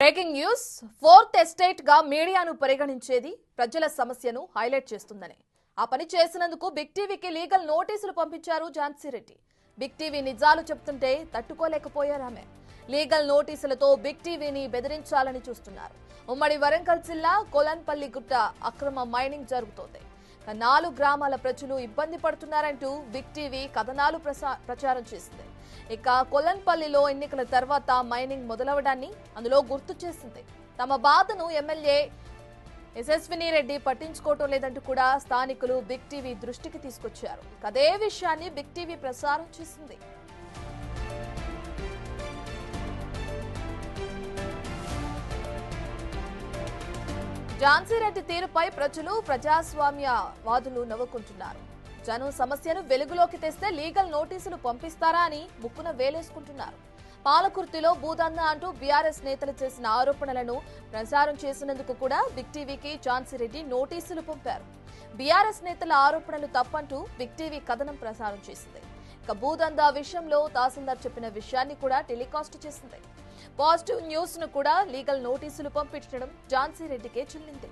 Breaking news fourth estate గా మీడియాను పరిగణించేది ప్రజల సమస్యను హైలైట్ చేస్తుందని ఆ పని చేసినందుకు బిగ్ టీవీకి లీగల్ నోటీసులు పంపించారు ఝాన్సీ రెడ్డి. బిగ్ టీవీ నిజాలు చెప్తుంటే తట్టుకోలేకపోయారు ఆమె. లీగల్ నోటీసులతో బిగ్ టీవీని బెదిరించాలని చూస్తున్నారు. ఉమ్మడి వరంగల్ జిల్లా కొలన్పల్లి గుట్ట అక్రమ మైనింగ్ జరుగుతోంది. 4 గ్రామాల ప్రజలు ఇబ్బంది పడుతున్నారంటూ బిగ్ టీవీ కథనాలు ప్రచారం చేసింది. ఇక కొలన్పల్లిలో ఎన్నికల తర్వాత మైనింగ్ మొదలవడాన్ని అందులో గుర్తు చేసింది. తమ బాధను ఎమ్మెల్యే యశస్విని రెడ్డి పట్టించుకోవటం లేదంటూ కూడా స్థానికులు బిగ్ టీవీ దృష్టికి తీసుకొచ్చారు. అదే విషయాన్ని బిగ్ టీవీ ప్రసారం చేసింది. ఝాన్సీ రెడ్డి తీరుపై ప్రజలు ప్రజాస్వామ్యవాదులు నవ్వుకుంటున్నారు. జనం సమస్యను వెలుగులోకి తెస్తే లీగల్ నోటీసులు పంపిస్తారా అని ముక్కున వేలేసుకుంటున్నారు. పాలకుర్తిలో భూదందా అంటూ బీఆర్ఎస్ నేతలు చేసిన ఆరోపణలను ప్రచారం చేసినందుకు కూడా బిగ్ టీవీకి ఝాన్సీ రెడ్డి నోటీసులు పంపారు. బీఆర్ఎస్ నేతల ఆరోపణలు తప్పంటూ బిగ్ టీవీ కథనం ప్రసారం చేసింది. ఇక భూదందా విషయంలో తహసీల్దార్ చెప్పిన విషయాన్ని కూడా టెలికాస్ట్ చేసింది. పాజిటివ్ న్యూస్ ను కూడా లీగల్ నోటీసులు పంపించడం ఝాన్సీ రెడ్డికే చెల్లింది.